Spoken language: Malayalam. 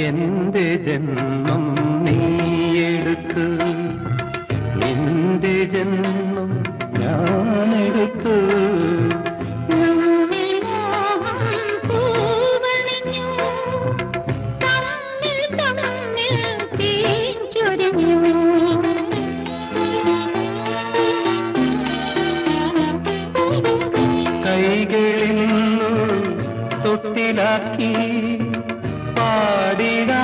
എന്റെ ജന്മം നീയെടുത്ത്, നിന്റെ ജന്മം ഞാനെടുത്ത്. കൈകളിൽ നിന്നു തൊട്ടിലാക്കി പാടിടാ